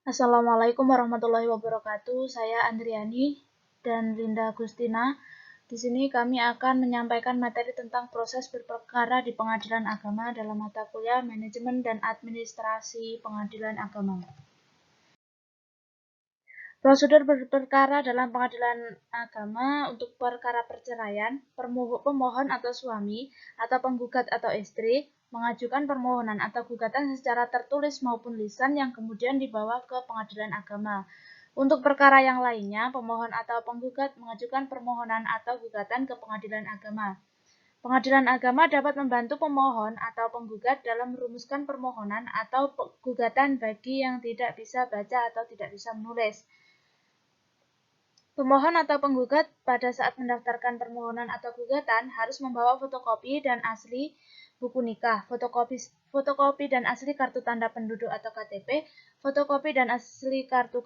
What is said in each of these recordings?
Assalamualaikum warahmatullahi wabarakatuh. Saya Andriani dan Linda Agustina. Di sini kami akan menyampaikan materi tentang proses berperkara di Pengadilan Agama dalam mata kuliah Manajemen dan Administrasi Pengadilan Agama. Prosedur berperkara dalam Pengadilan Agama untuk perkara perceraian, pemohon atau suami atau penggugat atau istri mengajukan permohonan atau gugatan secara tertulis maupun lisan yang kemudian dibawa ke Pengadilan Agama. Untuk perkara yang lainnya, pemohon atau penggugat mengajukan permohonan atau gugatan ke Pengadilan Agama. Pengadilan Agama dapat membantu pemohon atau penggugat dalam merumuskan permohonan atau gugatan bagi yang tidak bisa baca atau tidak bisa menulis. Pemohon atau penggugat pada saat mendaftarkan permohonan atau gugatan harus membawa fotokopi dan asli buku nikah, fotokopi dan asli kartu tanda penduduk atau KTP, fotokopi dan asli kartu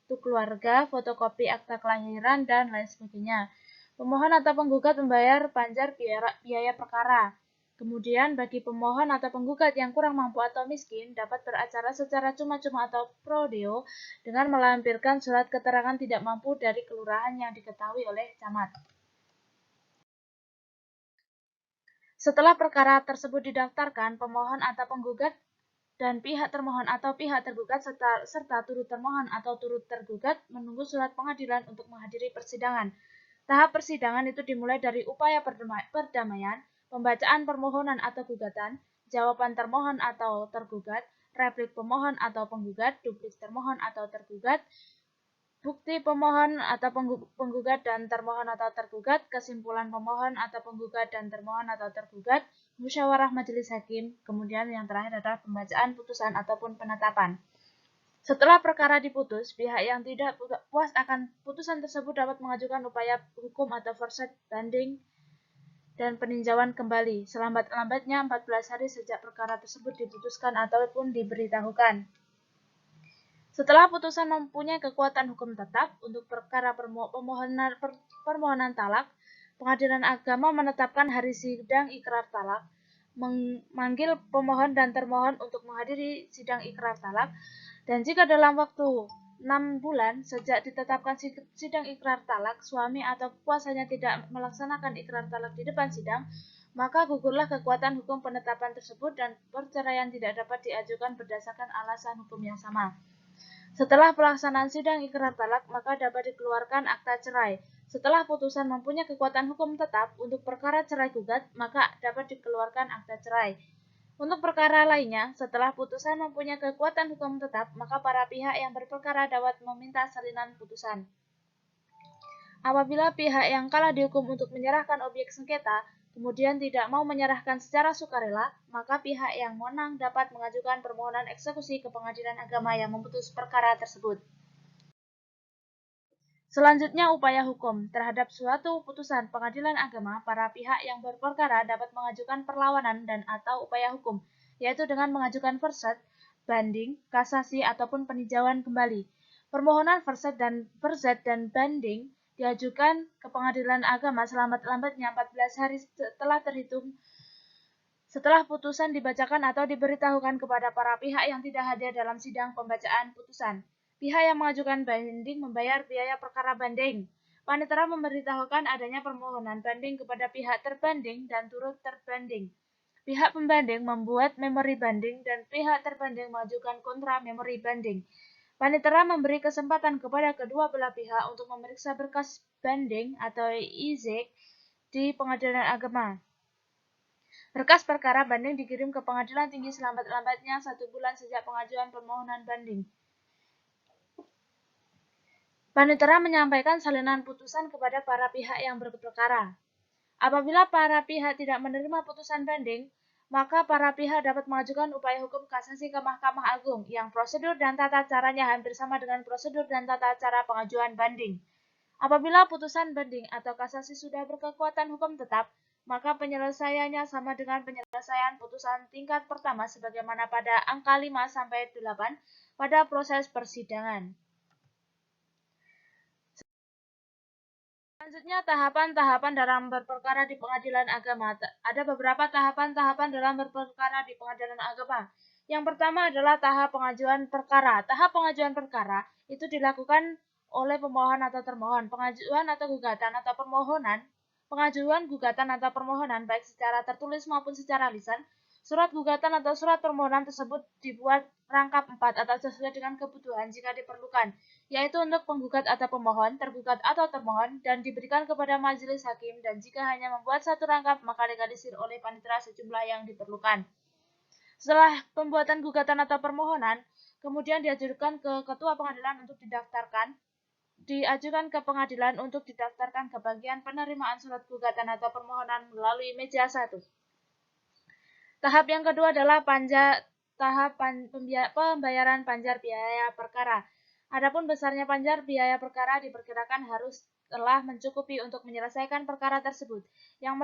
keluarga, fotokopi akta kelahiran, dan lain sebagainya. Pemohon atau penggugat membayar panjar biaya perkara. Kemudian, bagi pemohon atau penggugat yang kurang mampu atau miskin, dapat beracara secara cuma-cuma atau pro deo dengan melampirkan surat keterangan tidak mampu dari kelurahan yang diketahui oleh camat. Setelah perkara tersebut didaftarkan, pemohon atau penggugat dan pihak termohon atau pihak tergugat serta turut termohon atau turut tergugat menunggu surat pengadilan untuk menghadiri persidangan. Tahap persidangan itu dimulai dari upaya perdamaian, pembacaan permohonan atau gugatan, jawaban termohon atau tergugat, replik pemohon atau penggugat, duplik termohon atau tergugat, bukti pemohon atau penggugat dan termohon atau tergugat, kesimpulan pemohon atau penggugat dan termohon atau tergugat, musyawarah majelis hakim, kemudian yang terakhir adalah pembacaan putusan ataupun penetapan. Setelah perkara diputus, pihak yang tidak puas akan putusan tersebut dapat mengajukan upaya hukum atau forced banding dan peninjauan kembali selambat-lambatnya 14 hari sejak perkara tersebut diputuskan ataupun diberitahukan. Setelah putusan mempunyai kekuatan hukum tetap untuk perkara permohonan talak, Pengadilan Agama menetapkan hari sidang ikrar talak, memanggil pemohon dan termohon untuk menghadiri sidang ikrar talak, dan jika dalam waktu 6 bulan sejak ditetapkan sidang ikrar talak, suami atau kuasanya tidak melaksanakan ikrar talak di depan sidang, maka gugurlah kekuatan hukum penetapan tersebut dan perceraian tidak dapat diajukan berdasarkan alasan hukum yang sama. Setelah pelaksanaan sidang ikrar talak, maka dapat dikeluarkan akta cerai. Setelah putusan mempunyai kekuatan hukum tetap untuk perkara cerai gugat, maka dapat dikeluarkan akta cerai. Untuk perkara lainnya, setelah putusan mempunyai kekuatan hukum tetap, maka para pihak yang berperkara dapat meminta salinan putusan. Apabila pihak yang kalah dihukum untuk menyerahkan objek sengketa, kemudian tidak mau menyerahkan secara sukarela, maka pihak yang menang dapat mengajukan permohonan eksekusi ke Pengadilan Agama yang memutus perkara tersebut. Selanjutnya, upaya hukum. Terhadap suatu putusan Pengadilan Agama, para pihak yang berperkara dapat mengajukan perlawanan dan atau upaya hukum, yaitu dengan mengajukan verset, banding, kasasi, ataupun peninjauan kembali. Permohonan verset dan banding diajukan ke Pengadilan Agama selambat-lambatnya 14 hari setelah putusan dibacakan atau diberitahukan kepada para pihak yang tidak hadir dalam sidang pembacaan putusan. Pihak yang mengajukan banding membayar biaya perkara banding. Panitera memberitahukan adanya permohonan banding kepada pihak terbanding dan turut terbanding. Pihak pembanding membuat memori banding dan pihak terbanding mengajukan kontra memori banding. Panitera memberi kesempatan kepada kedua belah pihak untuk memeriksa berkas banding atau IZEK di Pengadilan Agama. Berkas perkara banding dikirim ke Pengadilan Tinggi selambat-lambatnya 1 bulan sejak pengajuan permohonan banding. Panitera menyampaikan salinan putusan kepada para pihak yang berperkara. Apabila para pihak tidak menerima putusan banding, maka para pihak dapat mengajukan upaya hukum kasasi ke Mahkamah Agung yang prosedur dan tata caranya hampir sama dengan prosedur dan tata cara pengajuan banding. Apabila putusan banding atau kasasi sudah berkekuatan hukum tetap, maka penyelesaiannya sama dengan penyelesaian putusan tingkat pertama sebagaimana pada angka 5-8 pada proses persidangan. Selanjutnya, tahapan-tahapan dalam berperkara di Pengadilan Agama. Ada beberapa tahapan-tahapan dalam berperkara di Pengadilan Agama. Yang pertama adalah tahap pengajuan perkara. Tahap pengajuan perkara itu dilakukan oleh pemohon atau termohon. Pengajuan atau gugatan atau permohonan, pengajuan gugatan atau permohonan baik secara tertulis maupun secara lisan. Surat gugatan atau surat permohonan tersebut dibuat rangkap 4 atau sesuai dengan kebutuhan jika diperlukan, yaitu untuk penggugat atau pemohon, tergugat atau termohon, dan diberikan kepada majelis hakim, dan jika hanya membuat satu rangkap, maka legalisir oleh panitera sejumlah yang diperlukan. Setelah pembuatan gugatan atau permohonan, kemudian diajukan ke ketua pengadilan untuk didaftarkan ke bagian penerimaan surat gugatan atau permohonan melalui meja 1. Tahap yang kedua adalah pembayaran panjar biaya perkara. Adapun besarnya panjar biaya perkara diperkirakan harus telah mencukupi untuk menyelesaikan perkara tersebut, yang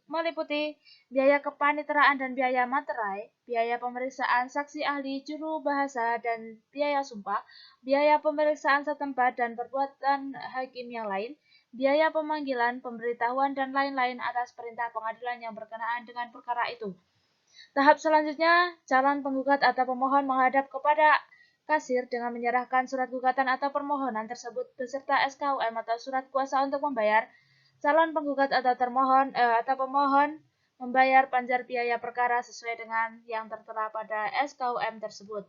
meliputi biaya kepaniteraan dan biaya materai, biaya pemeriksaan saksi ahli, juru bahasa, dan biaya sumpah, biaya pemeriksaan setempat dan perbuatan hakim yang lain, biaya pemanggilan, pemberitahuan, dan lain-lain atas perintah pengadilan yang berkenaan dengan perkara itu. Tahap selanjutnya, calon penggugat atau pemohon menghadap kepada kasir dengan menyerahkan surat gugatan atau permohonan tersebut beserta SKUM atau surat kuasa untuk membayar. Calon penggugat atau pemohon membayar panjar biaya perkara sesuai dengan yang tertera pada SKUM tersebut.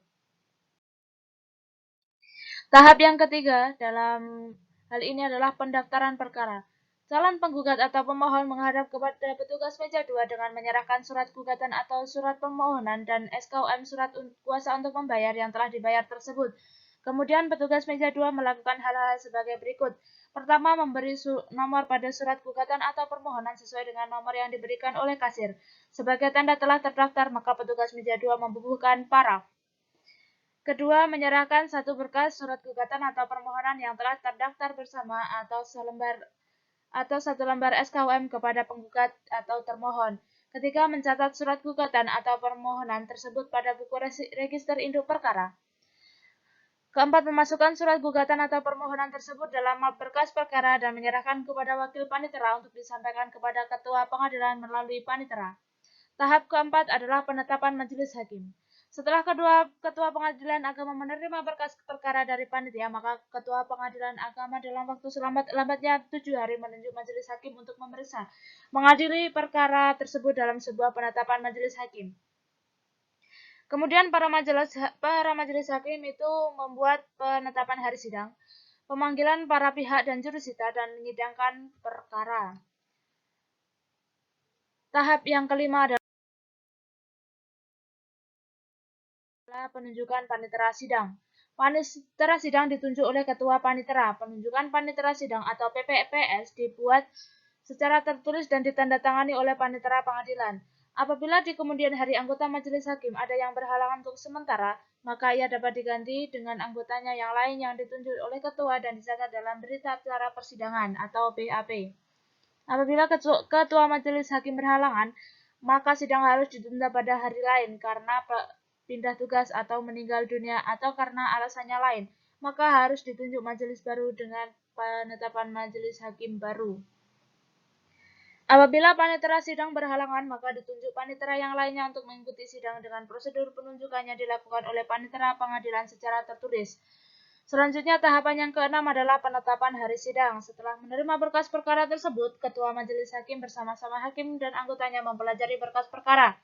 Tahap yang ketiga dalam hal ini adalah pendaftaran perkara. Calon penggugat atau pemohon menghadap kepada petugas meja 2 dengan menyerahkan surat gugatan atau surat permohonan dan SKUM surat kuasa untuk membayar yang telah dibayar tersebut. Kemudian petugas meja 2 melakukan hal-hal sebagai berikut. Pertama, memberi nomor pada surat gugatan atau permohonan sesuai dengan nomor yang diberikan oleh kasir. Sebagai tanda telah terdaftar, maka petugas meja 2 membubuhkan paraf. Kedua, menyerahkan satu berkas surat gugatan atau permohonan yang telah terdaftar bersama atau satu lembar SKUM kepada penggugat atau termohon. Ketiga, mencatat surat gugatan atau permohonan tersebut pada buku register induk perkara. Keempat, memasukkan surat gugatan atau permohonan tersebut dalam map berkas perkara dan menyerahkan kepada wakil panitera untuk disampaikan kepada ketua pengadilan melalui panitera. Tahap keempat adalah penetapan majelis hakim. Setelah ketua pengadilan agama menerima berkas perkara dari panitia, maka ketua pengadilan agama dalam waktu selambat-lambatnya 7 hari menunjuk majelis hakim untuk memeriksa, mengadili perkara tersebut dalam sebuah penetapan majelis hakim. Kemudian para majelis hakim itu membuat penetapan hari sidang, pemanggilan para pihak dan jurusita, dan menyidangkan perkara. Tahap yang kelima adalah penunjukan panitera sidang. Panitera sidang ditunjuk oleh ketua panitera. Penunjukan panitera sidang atau PPPS dibuat secara tertulis dan ditandatangani oleh panitera pengadilan. Apabila di kemudian hari anggota majelis hakim ada yang berhalangan untuk sementara, maka ia dapat diganti dengan anggotanya yang lain yang ditunjuk oleh ketua dan dicatat dalam berita acara persidangan atau BAP. Apabila ketua majelis hakim berhalangan, maka sidang harus ditunda pada hari lain karena pindah tugas atau meninggal dunia atau karena alasannya lain, maka harus ditunjuk majelis baru dengan penetapan majelis hakim baru. Apabila panitera sidang berhalangan, maka ditunjuk panitera yang lainnya untuk mengikuti sidang dengan prosedur penunjukannya dilakukan oleh panitera pengadilan secara tertulis. Selanjutnya, tahapan yang keenam adalah penetapan hari sidang. Setelah menerima berkas perkara tersebut, ketua majelis hakim bersama-sama hakim dan anggotanya mempelajari berkas perkara.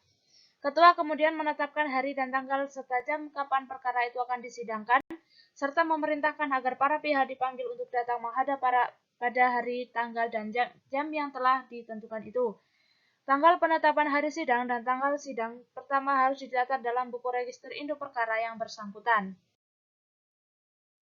Ketua kemudian menetapkan hari dan tanggal serta jam kapan perkara itu akan disidangkan, serta memerintahkan agar para pihak dipanggil untuk datang menghadap pada hari, tanggal, dan jam yang telah ditentukan itu. Tanggal penetapan hari sidang dan tanggal sidang pertama harus dicatat dalam buku register induk perkara yang bersangkutan.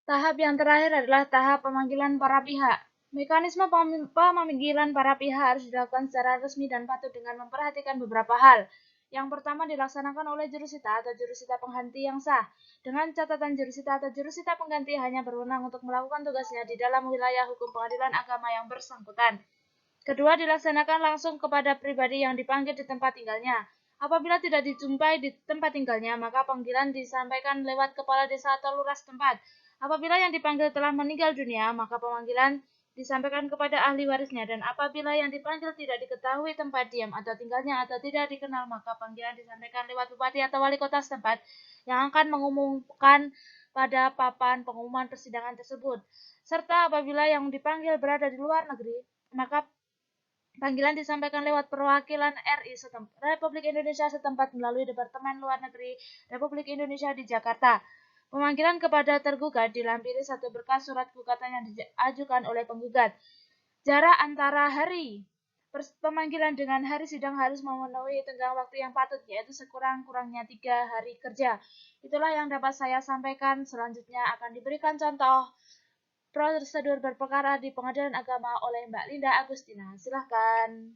Tahap yang terakhir adalah tahap pemanggilan para pihak. Mekanisme pemanggilan para pihak harus dilakukan secara resmi dan patut dengan memperhatikan beberapa hal. Yang pertama dilaksanakan oleh jurusita atau jurusita pengganti yang sah. Dengan catatan jurusita atau jurusita pengganti hanya berwenang untuk melakukan tugasnya di dalam wilayah hukum pengadilan agama yang bersangkutan. Kedua, dilaksanakan langsung kepada pribadi yang dipanggil di tempat tinggalnya. Apabila tidak dijumpai di tempat tinggalnya, maka panggilan disampaikan lewat kepala desa atau lurah setempat. Apabila yang dipanggil telah meninggal dunia, maka pemanggilan disampaikan kepada ahli warisnya, dan apabila yang dipanggil tidak diketahui tempat diam atau tinggalnya atau tidak dikenal, maka panggilan disampaikan lewat bupati atau wali kota setempat yang akan mengumumkan pada papan pengumuman persidangan tersebut. Serta apabila yang dipanggil berada di luar negeri, maka panggilan disampaikan lewat perwakilan RI Republik Indonesia setempat melalui Departemen Luar Negeri Republik Indonesia di Jakarta. Pemanggilan kepada tergugat dilampiri satu berkas surat gugatan yang diajukan oleh penggugat. Jarak antara hari pemanggilan dengan hari sidang harus memenuhi tenggang waktu yang patut, yaitu sekurang-kurangnya 3 hari kerja. Itulah yang dapat saya sampaikan. Selanjutnya akan diberikan contoh prosedur berperkara di Pengadilan Agama oleh Mbak Linda Agustina. Silahkan.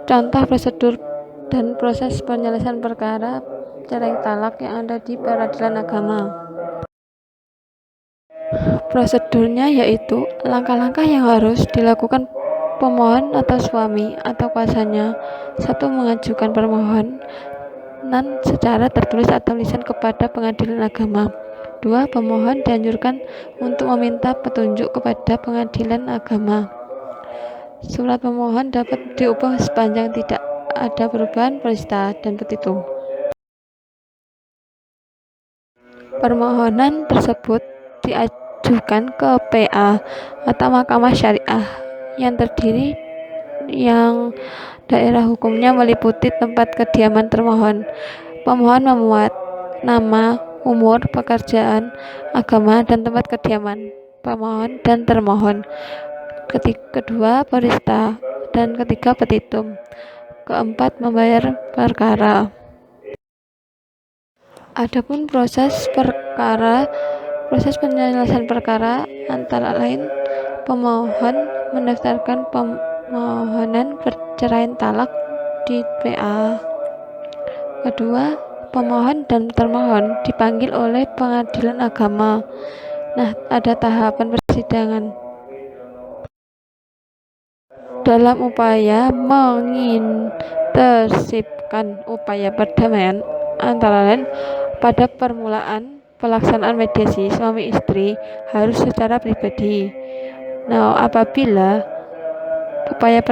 Contoh prosedur dan proses penyelesaian perkara cerai talak yang ada di Peradilan Agama. Prosedurnya yaitu langkah-langkah yang harus dilakukan pemohon atau suami atau kuasanya. 1. Mengajukan permohonan secara tertulis atau lisan kepada Pengadilan Agama. 2. Pemohon dianjurkan untuk meminta petunjuk kepada Pengadilan Agama. Surat pemohon dapat diubah sepanjang tidak ada perubahan perista dan petitum. Permohonan tersebut diajukan ke PA atau Mahkamah Syariah yang daerah hukumnya meliputi tempat kediaman termohon. Pemohon memuat nama, umur, pekerjaan, agama, dan tempat kediaman pemohon dan termohon. Kedua, perista, dan ketiga, petitum. Keempat, membayar perkara. Adapun proses penyelesaian perkara antara lain pemohon mendaftarkan permohonan perceraian talak di PA. Kedua, pemohon dan termohon dipanggil oleh Pengadilan Agama. Nah, ada tahapan persidangan. Dalam upaya mengintensifkan upaya perdamaian antara lain, pada permulaan pelaksanaan mediasi suami istri harus secara pribadi. Nah, apabila upaya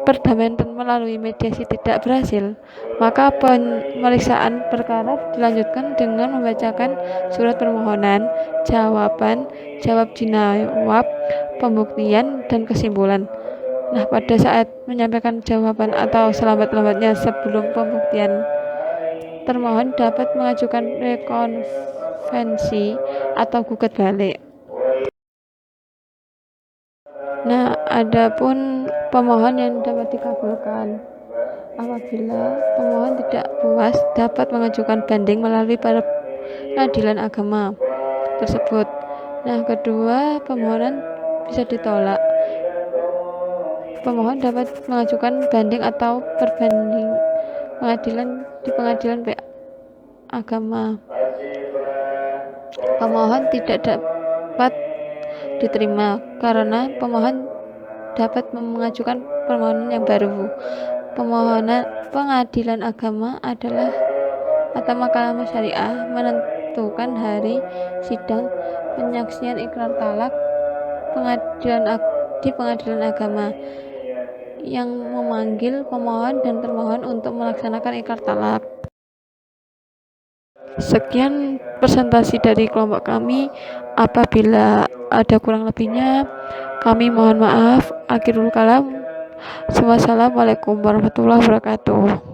perdamaian melalui mediasi tidak berhasil, maka pemeriksaan perkara dilanjutkan dengan membacakan surat permohonan, jawab jinayat, pembuktian, dan kesimpulan. Nah, pada saat menyampaikan jawaban atau selambat-lambatnya sebelum pembuktian, termohon dapat mengajukan rekonvensi atau gugat balik. Nah, adapun pemohon yang dapat dikabulkan apabila pemohon tidak puas dapat mengajukan banding melalui Pengadilan Agama tersebut. Nah, kedua, permohonan bisa ditolak. Pemohon dapat mengajukan banding atau perbanding di Pengadilan Agama. Pemohon tidak dapat diterima karena pemohon dapat mengajukan permohonan yang baru. Pengadilan Agama adalah atau Mahkamah Syariah menentukan hari sidang penyaksian ikrar talak di Pengadilan Agama yang memanggil pemohon dan termohon untuk melaksanakan ikrar talak. Sekian presentasi dari kelompok kami. Apabila ada kurang lebihnya, kami mohon maaf. Akhirul kalam. Wassalamualaikum warahmatullahi wabarakatuh.